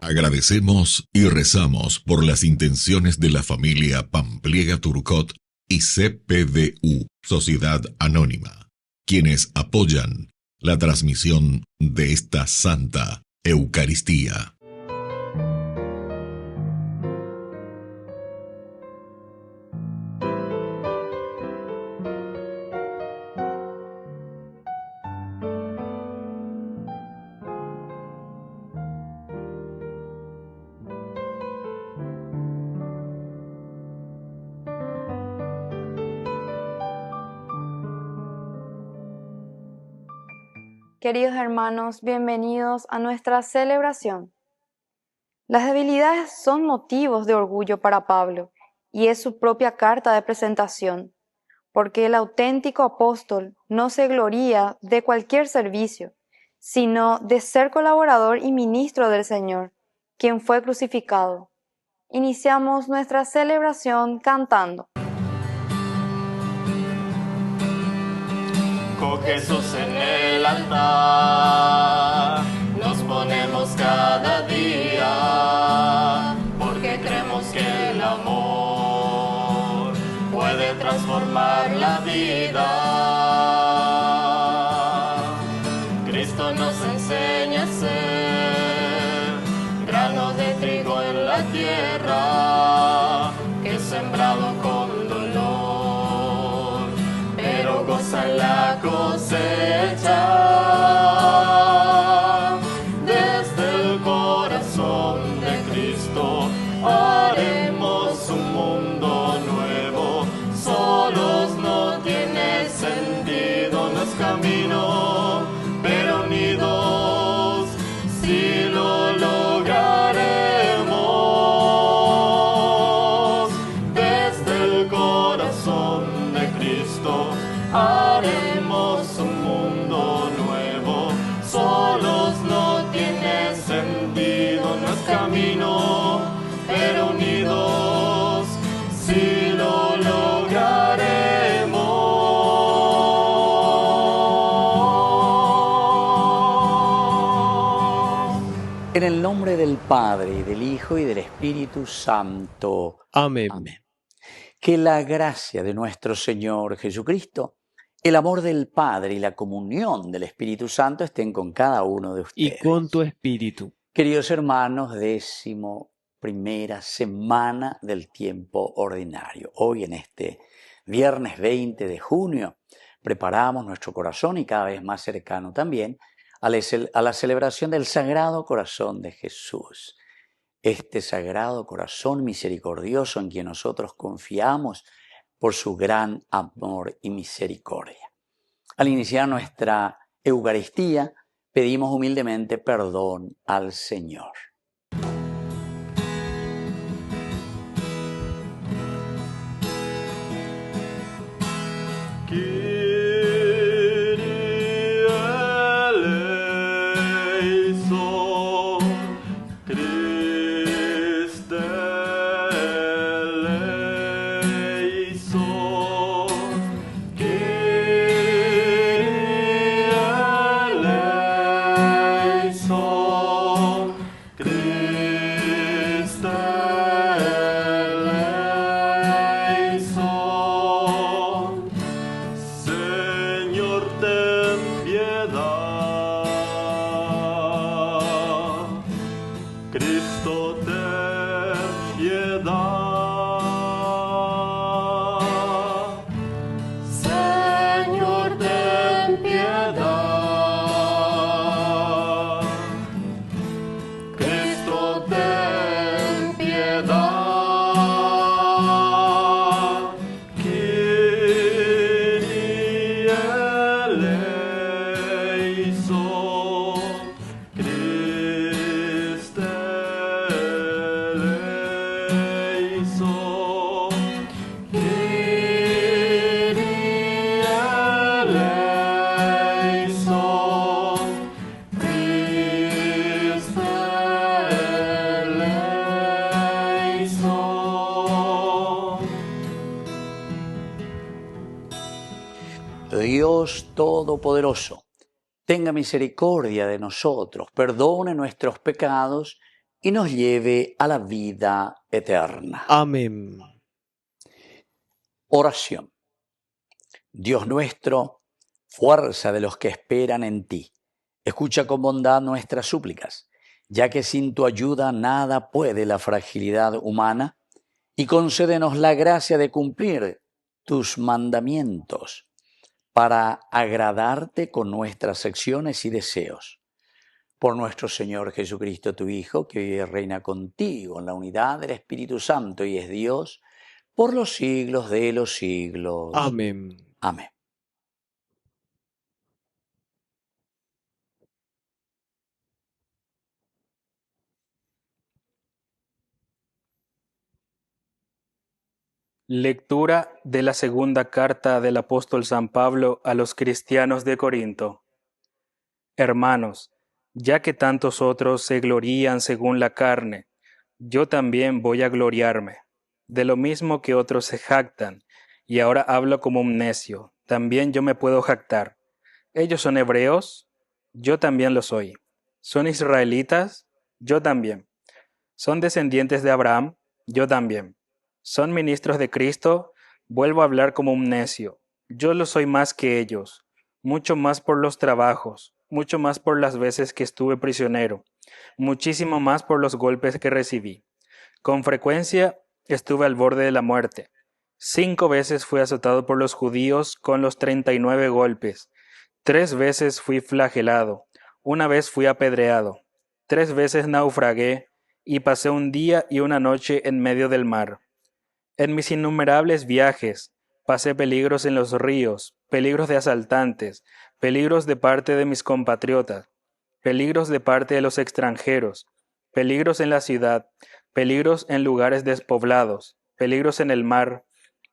Agradecemos y rezamos por las intenciones de la familia Pampliega Turcot y CPDU, Sociedad Anónima, quienes apoyan la transmisión de esta Santa Eucaristía. Queridos hermanos, bienvenidos a nuestra celebración. Las debilidades son motivos de orgullo para Pablo y es su propia carta de presentación, porque el auténtico apóstol no se gloría de cualquier servicio, sino de ser colaborador y ministro del Señor, quien fue crucificado. Iniciamos nuestra celebración cantando. Con Jesús en el altar nos ponemos cada día, porque creemos que el amor puede transformar la vida. Cristo nos enseña a ser granos de trigo en la tierra, que es sembrado con dolor, pero goza la cosecha. Desde el corazón de Cristo haremos un mundo nuevo. Solos no tiene sentido nuestro camino, pero unidos sí lo lograremos. Desde el corazón de Cristo haremos un mundo nuevo. Solos no tiene sentido nuestro camino, pero unidos sí lo lograremos. En el nombre del Padre, y del Hijo, y del Espíritu Santo. Amén. Amén. Que la gracia de nuestro Señor Jesucristo, el amor del Padre y la comunión del Espíritu Santo estén con cada uno de ustedes. Y con tu espíritu. Queridos hermanos, 11ª semana del tiempo ordinario. Hoy, en este viernes 20 de junio, preparamos nuestro corazón y cada vez más cercano también a la celebración del Sagrado Corazón de Jesús. Este Sagrado Corazón misericordioso en quien nosotros confiamos por su gran amor y misericordia. Al iniciar nuestra Eucaristía, pedimos humildemente perdón al Señor. Cristo Dios Todopoderoso, tenga misericordia de nosotros, perdone nuestros pecados y nos lleve a la vida eterna. Amén. Oración. Dios nuestro, fuerza de los que esperan en ti, escucha con bondad nuestras súplicas, ya que sin tu ayuda nada puede la fragilidad humana, y concédenos la gracia de cumplir tus mandamientos para agradarte con nuestras acciones y deseos. Por nuestro Señor Jesucristo, tu Hijo, que vive y reina contigo en la unidad del Espíritu Santo y es Dios, por los siglos de los siglos. Amén. Amén. Lectura de la segunda carta del apóstol San Pablo a los cristianos de Corinto. Hermanos, ya que tantos otros se glorían según la carne, yo también voy a gloriarme. De lo mismo que otros se jactan, y ahora hablo como un necio, también yo me puedo jactar. Ellos son hebreos, yo también lo soy. Son israelitas, yo también. Son descendientes de Abraham, yo también. Son ministros de Cristo, vuelvo a hablar como un necio. Yo lo soy más que ellos, mucho más por los trabajos, mucho más por las veces que estuve prisionero, muchísimo más por los golpes que recibí. Con frecuencia estuve al borde de la muerte. 5 veces fui azotado por los judíos con los 39 golpes. 3 veces fui flagelado. 1 vez fui apedreado. 3 veces naufragué y pasé un día y una noche en medio del mar. En mis innumerables viajes pasé peligros en los ríos, peligros de asaltantes, peligros de parte de mis compatriotas, peligros de parte de los extranjeros, peligros en la ciudad, peligros en lugares despoblados, peligros en el mar,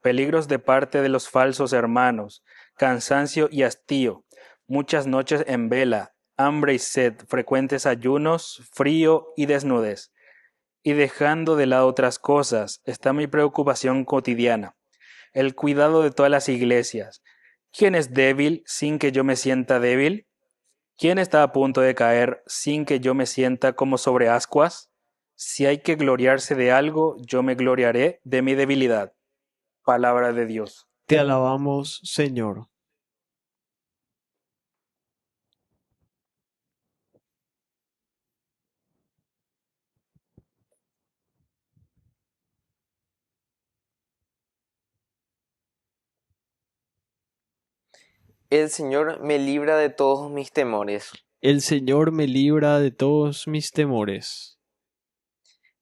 peligros de parte de los falsos hermanos, cansancio y hastío, muchas noches en vela, hambre y sed, frecuentes ayunos, frío y desnudez. Y dejando de lado otras cosas, está mi preocupación cotidiana, el cuidado de todas las iglesias. ¿Quién es débil sin que yo me sienta débil? ¿Quién está a punto de caer sin que yo me sienta como sobre ascuas? Si hay que gloriarse de algo, yo me gloriaré de mi debilidad. Palabra de Dios. Te alabamos, Señor. El Señor me libra de todos mis temores. El Señor me libra de todos mis temores.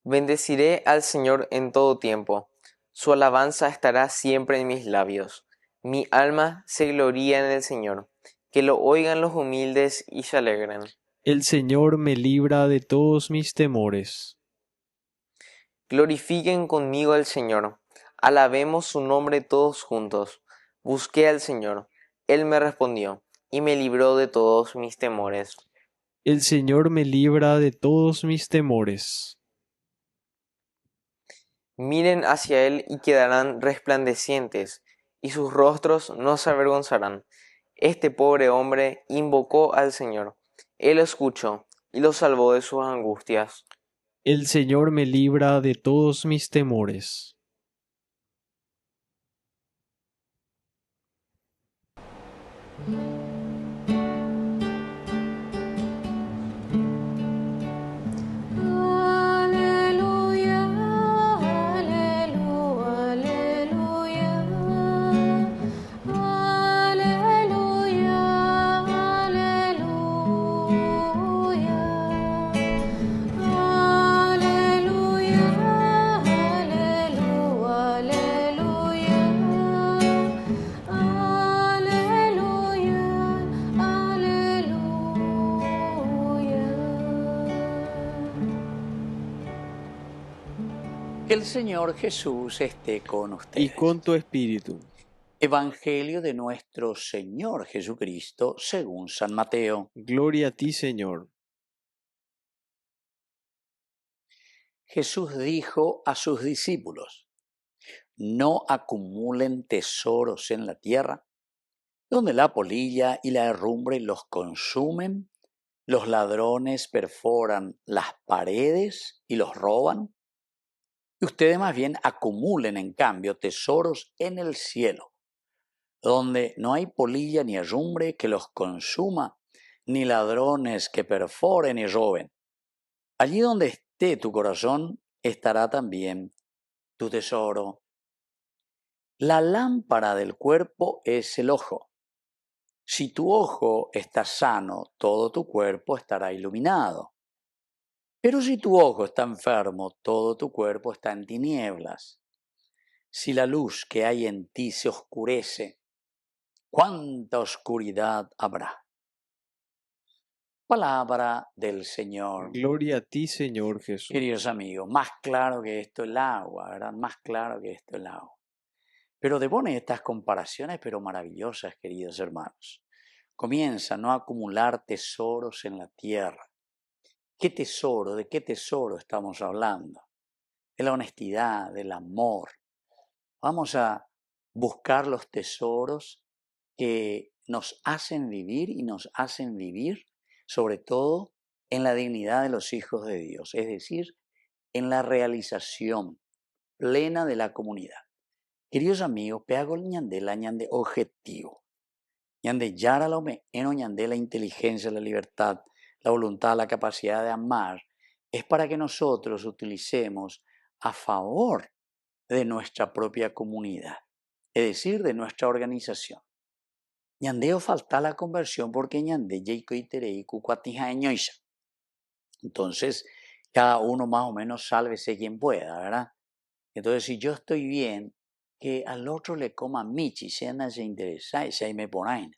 Bendeciré al Señor en todo tiempo. Su alabanza estará siempre en mis labios. Mi alma se gloría en el Señor. Que lo oigan los humildes y se alegren. El Señor me libra de todos mis temores. Glorifiquen conmigo al Señor. Alabemos su nombre todos juntos. Busqué al Señor. Él me respondió y me libró de todos mis temores. El Señor me libra de todos mis temores. Miren hacia Él y quedarán resplandecientes, y sus rostros no se avergonzarán. Este pobre hombre invocó al Señor. Él lo escuchó y lo salvó de sus angustias. El Señor me libra de todos mis temores. Aleluya, aleluya, aleluya, aleluya, aleluya, El Señor Jesús esté con Y ustedes. con tu espíritu. Evangelio de nuestro Señor Jesucristo según San Mateo. Gloria a ti, Señor. Jesús dijo a sus discípulos: no acumulen tesoros en la tierra, donde la polilla y la herrumbre los consumen, los ladrones perforan las paredes y los roban, y ustedes más bien acumulen en cambio tesoros en el cielo, donde no hay polilla ni herrumbre que los consuma, ni ladrones que perforen y roben. Allí donde esté tu corazón, estará también tu tesoro. La lámpara del cuerpo es el ojo. Si tu ojo está sano, todo tu cuerpo estará iluminado. Pero si tu ojo está enfermo, todo tu cuerpo está en tinieblas. Si la luz que hay en ti se oscurece, ¿cuánta oscuridad habrá? Palabra del Señor. Gloria a ti, Señor Jesús. Queridos amigos, más claro que esto el agua, ¿verdad? Más claro que esto el agua. Pero te pone estas comparaciones, pero maravillosas, queridos hermanos. Comienza no a acumular tesoros en la tierra. ¿Qué tesoro? ¿De qué tesoro estamos hablando? De la honestidad, del amor. Vamos a buscar los tesoros que nos hacen vivir y nos hacen vivir, sobre todo, en la dignidad de los hijos de Dios, es decir, en la realización plena de la comunidad. Queridos amigos, peago ñande la ñande objetivo. Ñande yara lo me eno ñande la inteligencia, la libertad, la voluntad, la capacidad de amar, es para que nosotros utilicemos a favor de nuestra propia comunidad, es decir, de nuestra organización. Ñandeo falta la conversión porque ñande yeiko iterei cucuatija ñoisa. Entonces, cada uno más o menos sálvese quien pueda, ¿verdad? Entonces, si yo estoy bien, que al otro le coma michi, se interesa, y me ponen.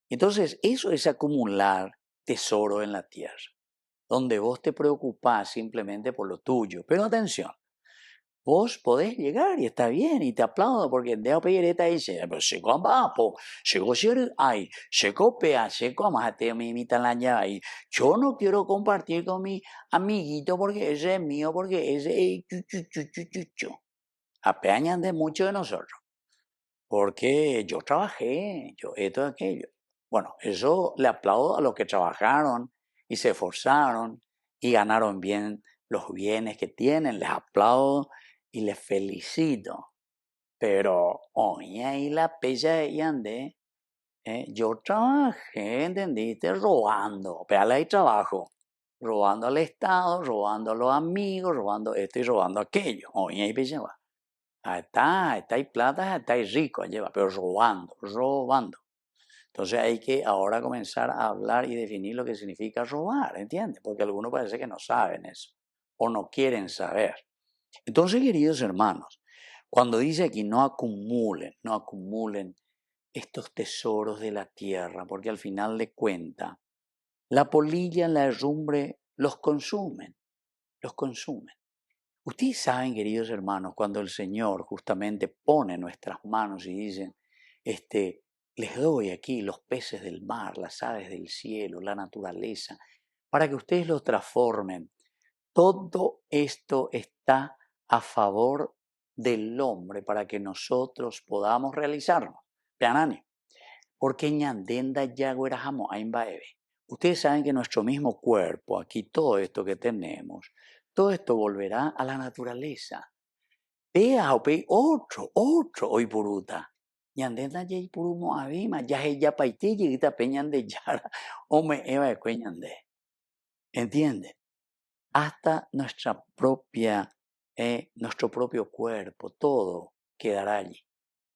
Entonces, eso es acumular tesoro en la tierra, donde vos te preocupás simplemente por lo tuyo. Pero atención, vos podés llegar y está bien, y te aplaudo porque Deo Peireta dice, pero se compa, llegó ser, ay, se copia, se coma, te me imitan la llave. Yo no quiero compartir con mi amiguito porque ese es mío, porque ese es apeañan de mucho de nosotros, porque yo trabajé, yo esto, aquello. Bueno, eso le aplaudo a los que trabajaron y se esforzaron y ganaron bien los bienes que tienen, les aplaudo y les felicito. Pero, oye, ahí la pella de Yandé, yo trabajé, ¿entendiste? Robando, pero ahí trabajo, robando al Estado, robando a los amigos, robando esto y robando aquello. Oye, ahí pella va. Está hay plata, está hay rico, lleva, pero robando, robando. Entonces hay que ahora comenzar a hablar y definir lo que significa robar, ¿entiendes? Porque algunos parece que no saben eso o no quieren saber. Entonces, queridos hermanos, cuando dice aquí no acumulen estos tesoros de la tierra, porque al final de cuentas, la polilla, la herrumbre los consumen, los consumen. Ustedes saben, queridos hermanos, cuando el Señor justamente pone en nuestras manos y dice, les doy aquí los peces del mar, las aves del cielo, la naturaleza, para que ustedes los transformen. Todo esto está a favor del hombre para que nosotros podamos realizarnos. Peanani, porque ñandenda yaguerajamo aimbaebe. Ustedes saben que nuestro mismo cuerpo, aquí todo esto que tenemos, todo esto volverá a la naturaleza. Vea, otro, hoy puruta. Ñandenda yay purumo abima, ya ella paite yigita peñan de yara, o me eva de cueñande. ¿Entiende? Hasta nuestro propio cuerpo, todo quedará allí.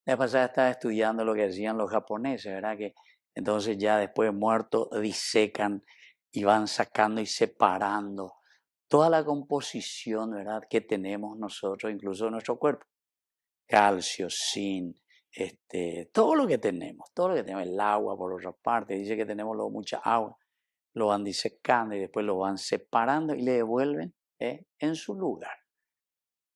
La pasada estaba estudiando lo que hacían los japoneses, ¿verdad? Que entonces ya después de muerto disecan y van sacando y separando toda la composición, ¿verdad? Que tenemos nosotros, incluso de nuestro cuerpo. Calcio, zinc, todo lo que tenemos, el agua por otra parte, dice que tenemos luego mucha agua, lo van disecando y después lo van separando y le devuelven en su lugar.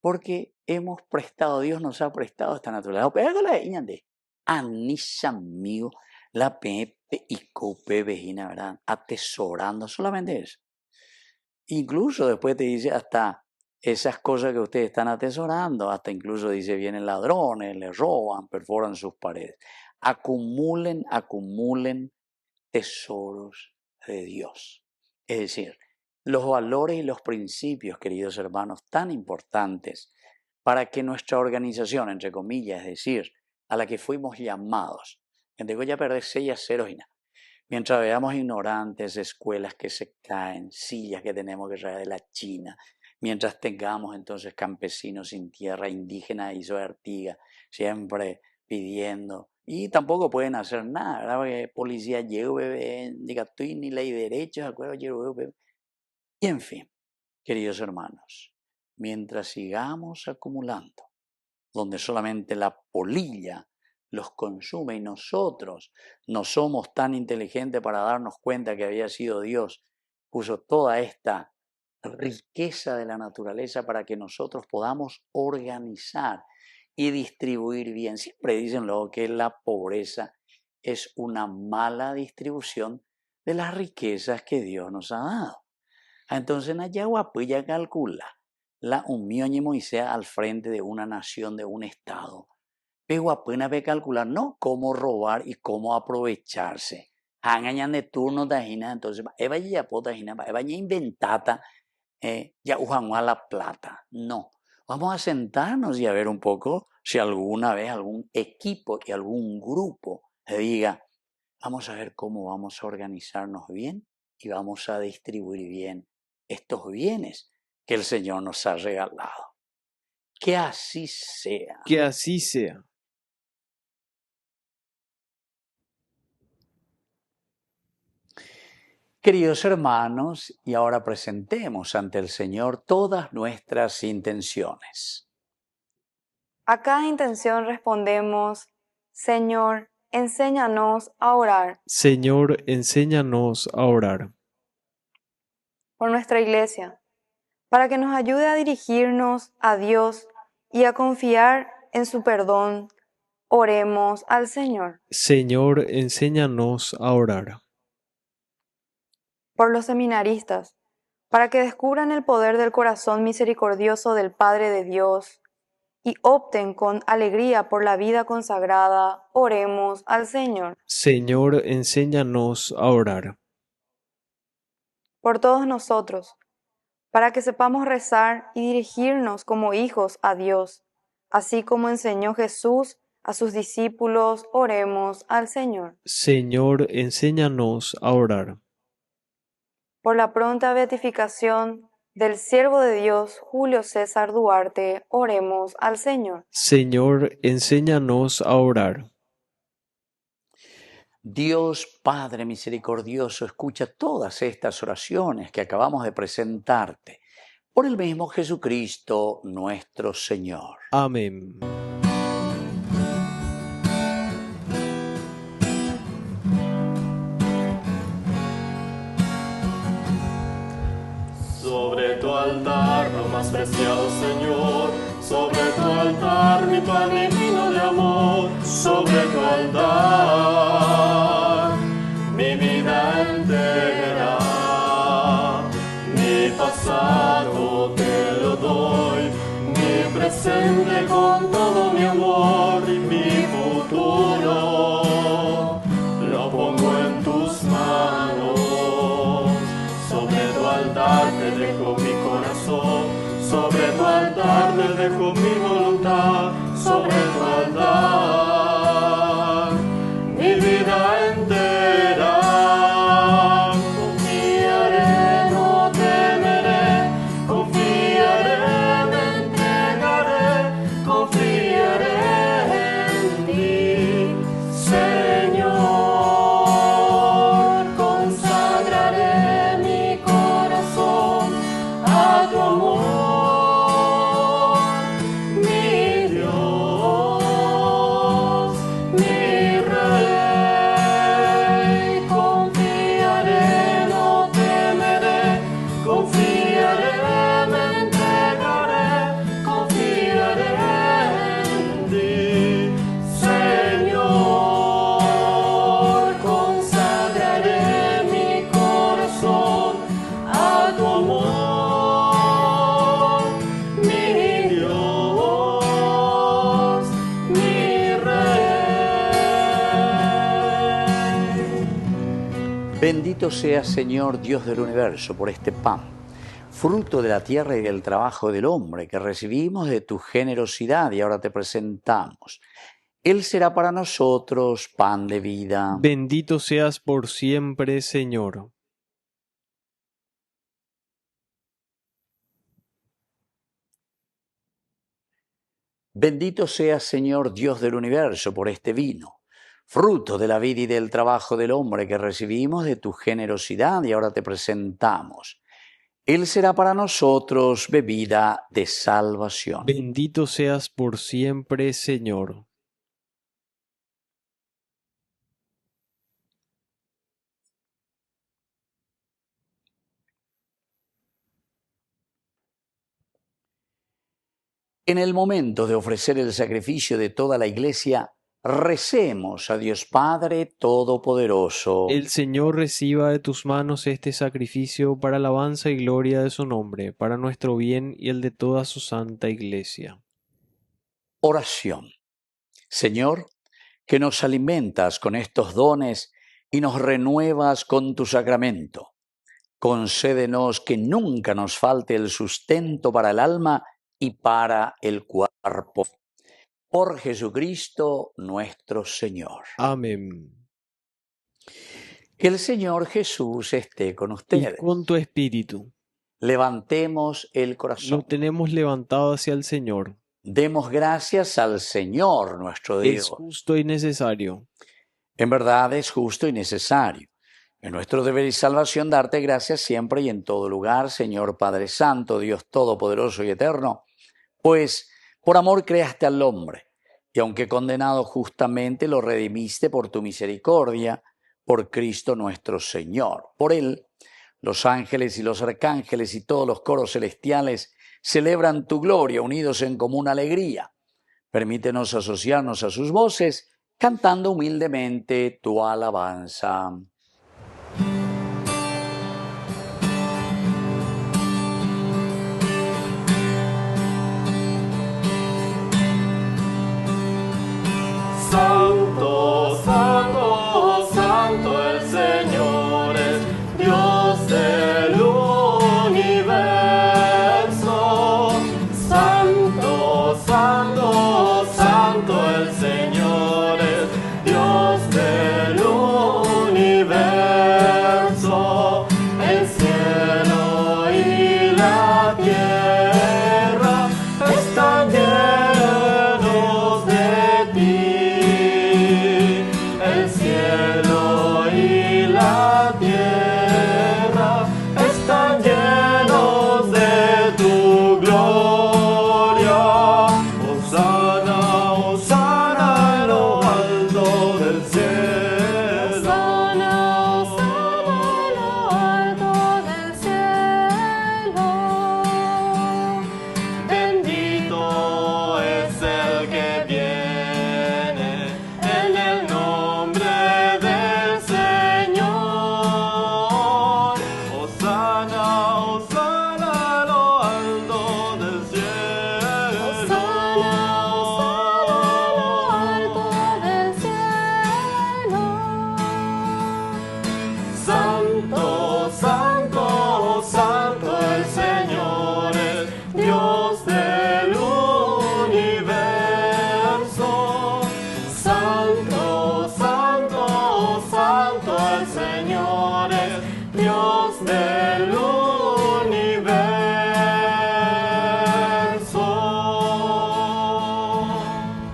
Porque hemos prestado, Dios nos ha prestado esta naturaleza. Pégale, Iñande. Anisa amigo, la pepe y cope vejina, ¿verdad? Atesorando, solamente eso. Incluso después te dice hasta esas cosas que ustedes están atesorando, hasta incluso dice, vienen ladrones, les roban, perforan sus paredes. Acumulen tesoros de Dios. Es decir, los valores y los principios, queridos hermanos, tan importantes para que nuestra organización, entre comillas, es decir, a la que fuimos llamados, en digo ya perder 6-0 y nada. Mientras veamos ignorantes, escuelas que se caen, sillas que tenemos que traer de la China, mientras tengamos entonces campesinos sin tierra, indígenas y Artigas, siempre pidiendo, y tampoco pueden hacer nada, ¿verdad? Porque policía diga tú ni ley de derechos, acuerdo, y en fin, queridos hermanos, mientras sigamos acumulando, donde solamente la polilla los consume y nosotros no somos tan inteligentes para darnos cuenta que había sido Dios, puso toda esta riqueza de la naturaleza para que nosotros podamos organizar y distribuir bien. Siempre dicen luego que la pobreza es una mala distribución de las riquezas que Dios nos ha dado. Entonces, Nayahuapuya calcula la unión y Moisés al frente de una nación, de un estado. Pero apenas ve calcular, no cómo robar y cómo aprovecharse. Hangañan de turno tajina, entonces, eva ya potajina, eva ya inventata, ya usan la plata. No. Vamos a sentarnos y a ver un poco si alguna vez algún equipo y algún grupo diga, vamos a ver cómo vamos a organizarnos bien y vamos a distribuir bien estos bienes que el Señor nos ha regalado. Que así sea. Que así sea. Queridos hermanos, y ahora presentemos ante el Señor todas nuestras intenciones. A cada intención respondemos, Señor, enséñanos a orar. Señor, enséñanos a orar. Por nuestra Iglesia, para que nos ayude a dirigirnos a Dios y a confiar en su perdón, oremos al Señor. Señor, enséñanos a orar. Por los seminaristas, para que descubran el poder del corazón misericordioso del Padre de Dios y opten con alegría por la vida consagrada, oremos al Señor. Señor, enséñanos a orar. Por todos nosotros, para que sepamos rezar y dirigirnos como hijos a Dios, así como enseñó Jesús a sus discípulos, oremos al Señor. Señor, enséñanos a orar. Por la pronta beatificación del siervo de Dios, Julio César Duarte, oremos al Señor. Señor, enséñanos a orar. Dios Padre misericordioso, escucha todas estas oraciones que acabamos de presentarte por el mismo Jesucristo nuestro Señor. Amén. Sobre tu altar, lo más preciado Señor, sobre tu altar, mi pan divino de amor, sobre tu altar, mi vida entera, mi pasado te lo doy, mi presente con todo mi amor y mi futuro, lo pongo en tus manos. Sobre tu altar te dejo mi corazón, sobre tu altar te dejo mi voluntad, sobre tu altar mi vida entera. Confiaré, no temeré, confiaré, me entregaré, confiaré en ti, Señor, consagraré mi corazón a tu amor, mi Dios. Bendito seas, Señor, Dios del universo, por este pan, fruto de la tierra y del trabajo del hombre, que recibimos de tu generosidad y ahora te presentamos. Él será para nosotros pan de vida. Bendito seas por siempre, Señor. Bendito seas, Señor, Dios del universo, por este vino, fruto de la vida y del trabajo del hombre, que recibimos de tu generosidad y ahora te presentamos. Él será para nosotros bebida de salvación. Bendito seas por siempre, Señor. En el momento de ofrecer el sacrificio de toda la Iglesia, recemos a Dios Padre Todopoderoso. El Señor reciba de tus manos este sacrificio para alabanza y gloria de su nombre, para nuestro bien y el de toda su santa Iglesia. Oración. Señor, que nos alimentas con estos dones y nos renuevas con tu sacramento. Concédenos que nunca nos falte el sustento para el alma y para el cuerpo. Por Jesucristo nuestro Señor. Amén. Que el Señor Jesús esté con Y ustedes. con tu espíritu, Levantemos el lo corazón. tenemos levantado hacia el Señor. Demos gracias al Señor nuestro Es Dios. justo y necesario. En verdad es justo y necesario. Es nuestro deber y salvación darte gracias siempre y en todo lugar, Señor Padre Santo, Dios Todopoderoso y Eterno, pues por amor creaste al hombre, y aunque condenado justamente lo redimiste por tu misericordia, por Cristo nuestro Señor. Por él, los ángeles y los arcángeles y todos los coros celestiales celebran tu gloria unidos en común alegría. Permítenos asociarnos a sus voces, cantando humildemente tu alabanza. Santo, santo, santo el Señor es, Dios del universo. Santo, santo, santo el Señor es, Dios del universo. El cielo y la tierra están llenos de ti. El cielo y la tierra están llenos de tu gloria. Hosana, hosana en lo alto del cielo. Hosana, hosana en lo alto del cielo. Bendito es el que viene en el nombre del Señor. Hosana, hosana en lo alto del cielo. Hosana, hosana en lo alto del cielo. Santo, santo, santo el Señor es, Dios del universo. Santo, santo, santo el Señor es, Dios del universo.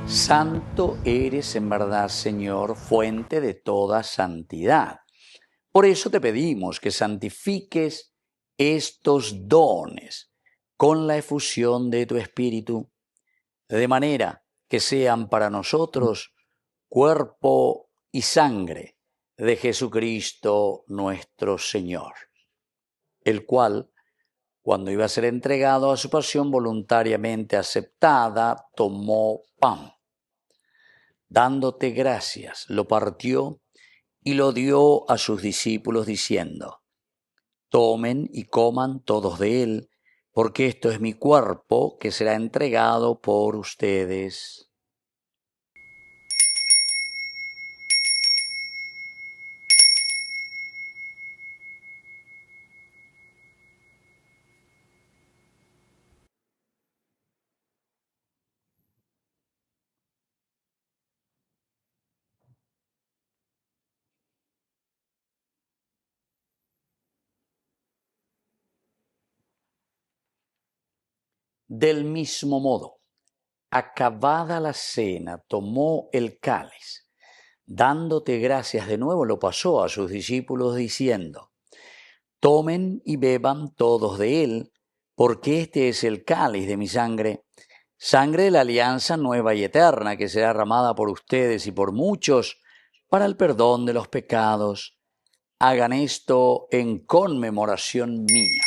Santo eres en verdad, Señor, fuente de toda santidad. Por eso te pedimos que santifiques estos dones con la efusión de tu Espíritu, de manera que sean para nosotros cuerpo y sangre de Jesucristo nuestro Señor, el cual, cuando iba a ser entregado a su pasión voluntariamente aceptada, tomó pan. Dándote gracias, lo partió y lo dio a sus discípulos diciendo: tomen y coman todos de él, porque esto es mi cuerpo que será entregado por ustedes. Del mismo modo, acabada la cena, tomó el cáliz. Dándote gracias de nuevo, lo pasó a sus discípulos diciendo: tomen y beban todos de él, porque este es el cáliz de mi sangre, sangre de la alianza nueva y eterna, que será derramada por ustedes y por muchos para el perdón de los pecados. Hagan esto en conmemoración mía.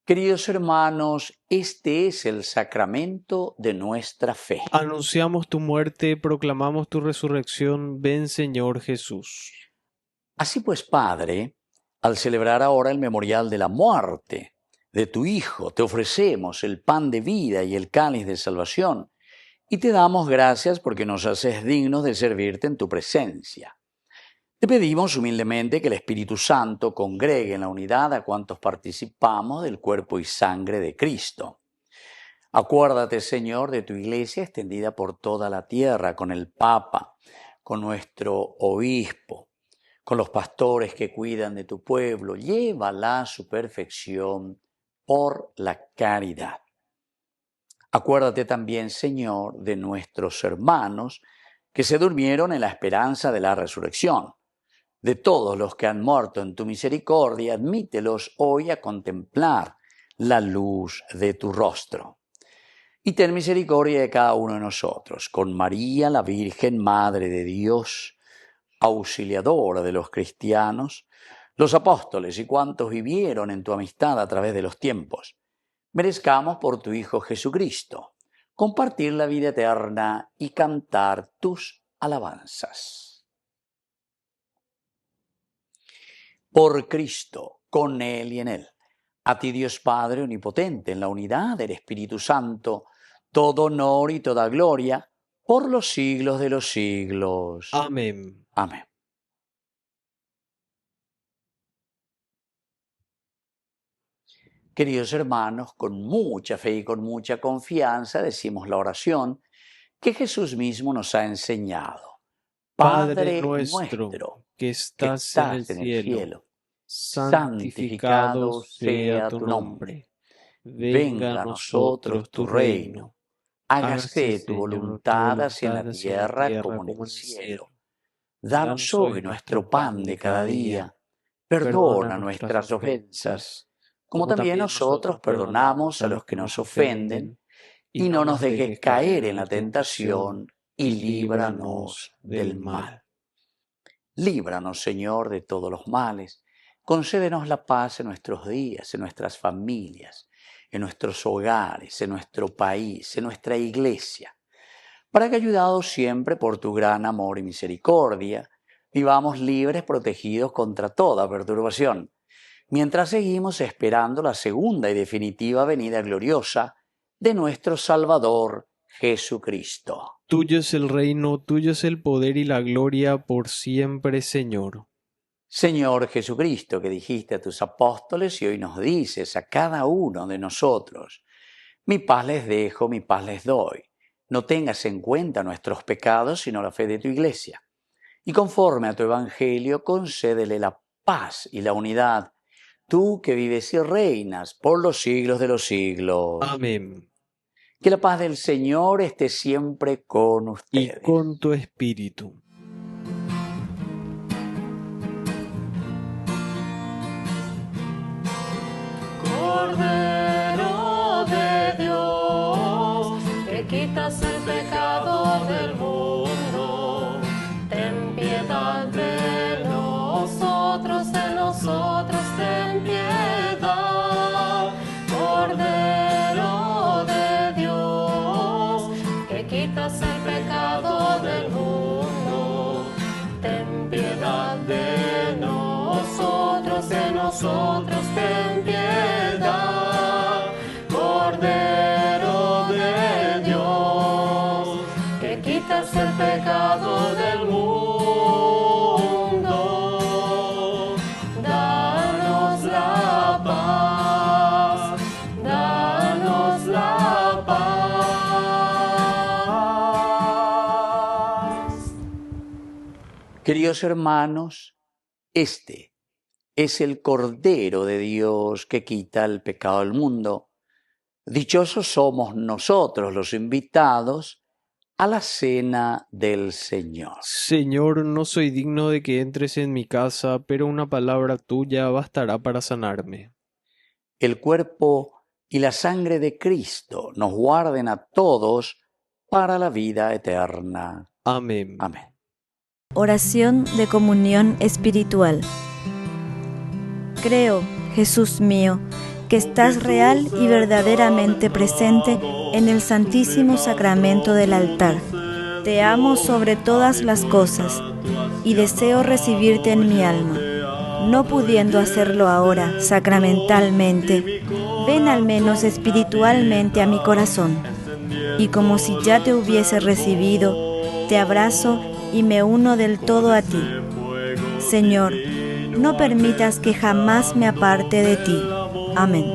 Queridos hermanos, este es el sacramento de nuestra fe. Anunciamos tu muerte, proclamamos tu resurrección. Ven, Señor Jesús. Así pues, Padre, al celebrar ahora el memorial de la muerte de tu Hijo, te ofrecemos el pan de vida y el cáliz de salvación, y te damos gracias porque nos haces dignos de servirte en tu presencia. Te pedimos humildemente que el Espíritu Santo congregue en la unidad a cuantos participamos del cuerpo y sangre de Cristo. Acuérdate, Señor, de tu Iglesia extendida por toda la tierra, con el Papa, con nuestro obispo, con los pastores que cuidan de tu pueblo. Llévala a su perfección por la caridad. Acuérdate también, Señor, de nuestros hermanos que se durmieron en la esperanza de la resurrección. De todos los que han muerto en tu misericordia, admítelos hoy a contemplar la luz de tu rostro. Y ten misericordia de cada uno de nosotros, con María, la Virgen, Madre de Dios, auxiliadora de los cristianos, los apóstoles y cuantos vivieron en tu amistad a través de los tiempos. Merezcamos por tu Hijo Jesucristo compartir la vida eterna y cantar tus alabanzas. Por Cristo, con Él y en Él. A ti, Dios Padre omnipotente, en la unidad del Espíritu Santo, todo honor y toda gloria por los siglos de los siglos. Amén. Amén. Queridos hermanos, con mucha fe y con mucha confianza decimos la oración que Jesús mismo nos ha enseñado. Padre nuestro, que estás en el cielo, santificado sea tu nombre. Venga a nosotros tu reino. Hágase tu voluntad así en la tierra como en el cielo. Danos hoy nuestro pan de cada día. Perdona nuestras ofensas, como también nosotros perdonamos a los que nos ofenden. Y no nos dejes caer en la tentación, y líbranos del mal. Líbranos, Señor, de todos los males. Concédenos la paz en nuestros días, en nuestras familias, en nuestros hogares, en nuestro país, en nuestra iglesia, para que, ayudados siempre por tu gran amor y misericordia, vivamos libres, protegidos contra toda perturbación, mientras seguimos esperando la segunda y definitiva venida gloriosa de nuestro Salvador Jesucristo. Tuyo es el reino, tuyo es el poder y la gloria por siempre, Señor. Señor Jesucristo, que dijiste a tus apóstoles y hoy nos dices a cada uno de nosotros: mi paz les dejo, mi paz les doy. No tengas en cuenta nuestros pecados, sino la fe de tu Iglesia. Y conforme a tu Evangelio, concédele la paz y la unidad, tú que vives y reinas por los siglos de los siglos. Amén. Que la paz del Señor esté siempre con Y ustedes. con tu espíritu. Cordero de Dios, que quitas el pecado del mundo, ten piedad de nosotros, ten piedad. Cordero de Dios, que quitas el pecado del mundo, ten piedad de nosotros. nosotros ten piedad. Cordero de Dios, que quitas el pecado del mundo, danos la paz, danos la paz. Queridos hermanos, este es el Cordero de Dios que quita el pecado del mundo. Dichosos somos nosotros los invitados a la cena del Señor. Señor, no soy digno de que entres en mi casa, pero una palabra tuya bastará para sanarme. El cuerpo y la sangre de Cristo nos guarden a todos para la vida eterna. Amén. Amén. Oración de comunión espiritual. Creo, Jesús mío, que estás real y verdaderamente presente en el Santísimo Sacramento del altar. Te amo sobre todas las cosas y deseo recibirte en mi alma. No pudiendo hacerlo ahora sacramentalmente, ven al menos espiritualmente a mi corazón. Y como si ya te hubiese recibido, te abrazo y me uno del todo a ti. Señor, no permitas que jamás me aparte de ti. Amén.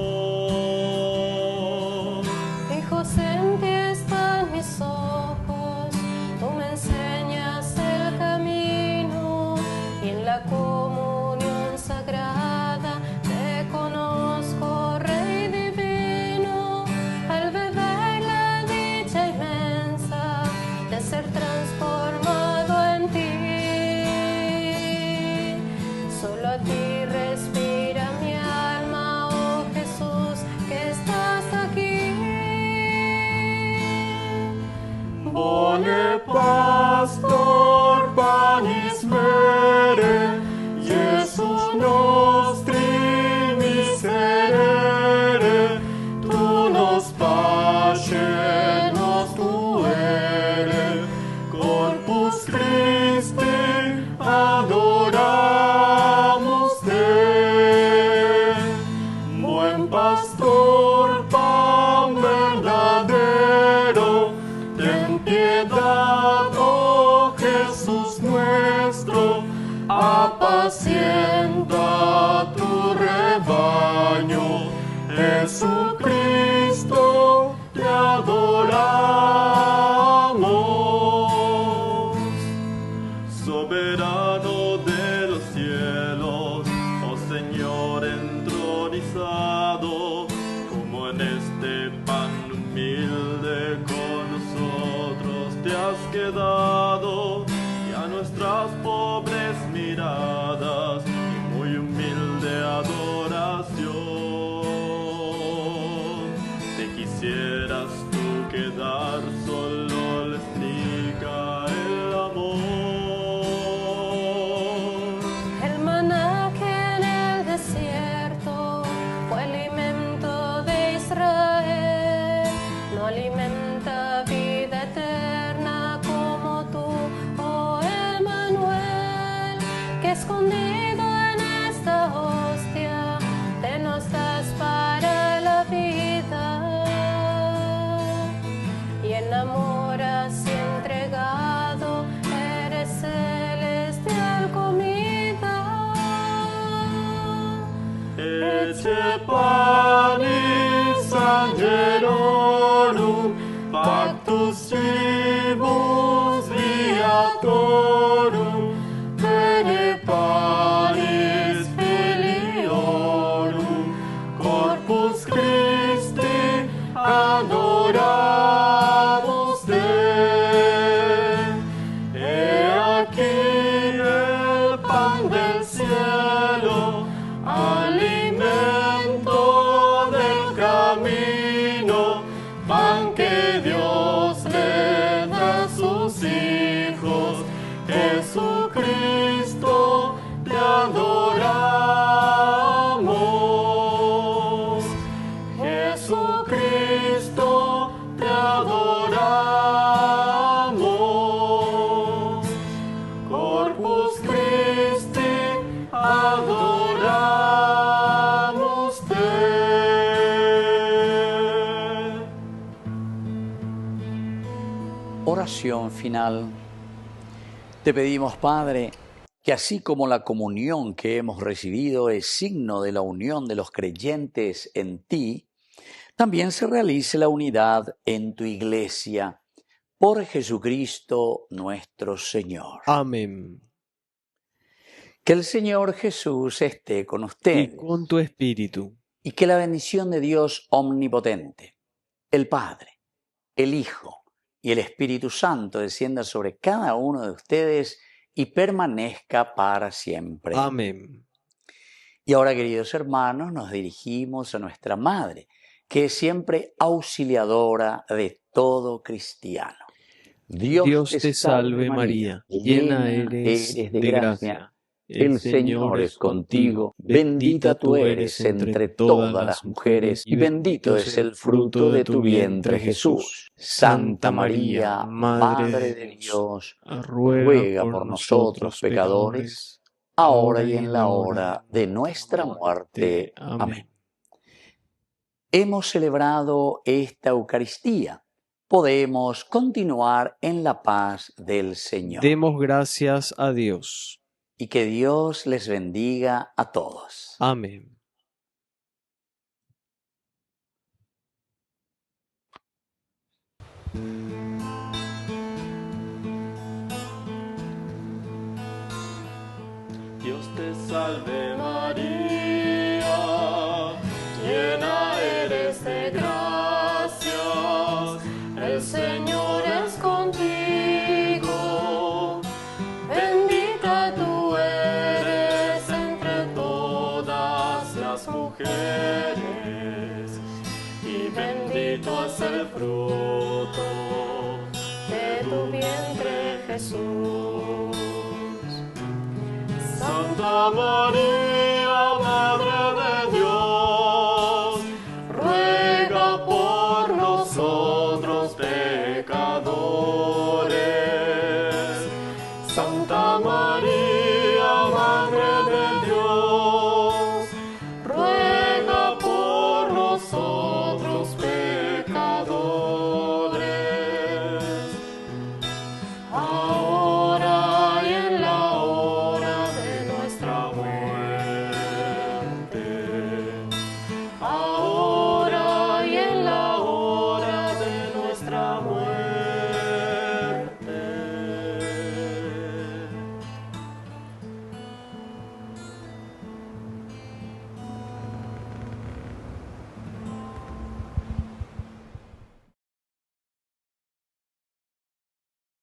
Fijos en ti están mis ojos, tú me enseñas el camino, y en la comunión sagrada te conozco, Rey divino, al beber la dicha inmensa de ser transformado en ti. Solo a ti respira mi alma, oh Jesús, que estás aquí. Bone pastor panis mere, Jesus nostri miserere, tu nos pace, nos tuere, corpus Christi adoramos te. Buen pastor, pan verdadero, ten piedad, oh Jesús nuestro, apacienta tu rebaño. Jesucristo, te adoramos. Soberano de los cielos, oh Señor entronizado, como en este pan humilde con nosotros te has quedado, y a nuestras pobres miradas y muy humilde adoración, te quisieras tú quedar, solo le explica el amor. El maná que en el desierto fue alimento de Israel, no alimenta vida eterna como tú, oh Emmanuel, que escondido en esta hostia te nos das para la vida, y en amor así entregado eres celestial comida. Ecce panis angelorum, pactus cibus viatorum, bene panis filiorum, corpus Christi adoramos te. He aquí el pan del cielo, alimento del camino, pan que Dios le da a sus hijos. Jesucristo, te adoramos. Jesucristo, te adoramos. Corpus Christi adoramos. Oración final. Te pedimos, Padre, que así como la comunión que hemos recibido es signo de la unión de los creyentes en ti, también se realice la unidad en tu Iglesia, por Jesucristo nuestro Señor. Amén. Que el Señor Jesús esté con Y ustedes. con tu espíritu. Y que la bendición de Dios omnipotente, el Padre, el Hijo y el Espíritu Santo descienda sobre cada uno de ustedes y permanezca para siempre. Amén. Y ahora, queridos hermanos, nos dirigimos a nuestra Madre, que es siempre auxiliadora de todo cristiano. Dios te salve María, llena eres de gracia. El Señor es contigo, bendita tú eres entre todas las mujeres, y bendito es el fruto de tu vientre, Jesús. Santa María, Madre de Dios, ruega por nosotros pecadores, ahora y en la hora de nuestra muerte. Amén. Hemos celebrado esta Eucaristía. Podemos continuar en la paz del Señor. Demos gracias a Dios. Y que Dios les bendiga a todos. Amén. Dios te salve María, llena eres de gracia, el Señor es contigo, bendita tú eres entre todas las mujeres, y bendito es el fruto de tu vientre, Jesús. Santa María.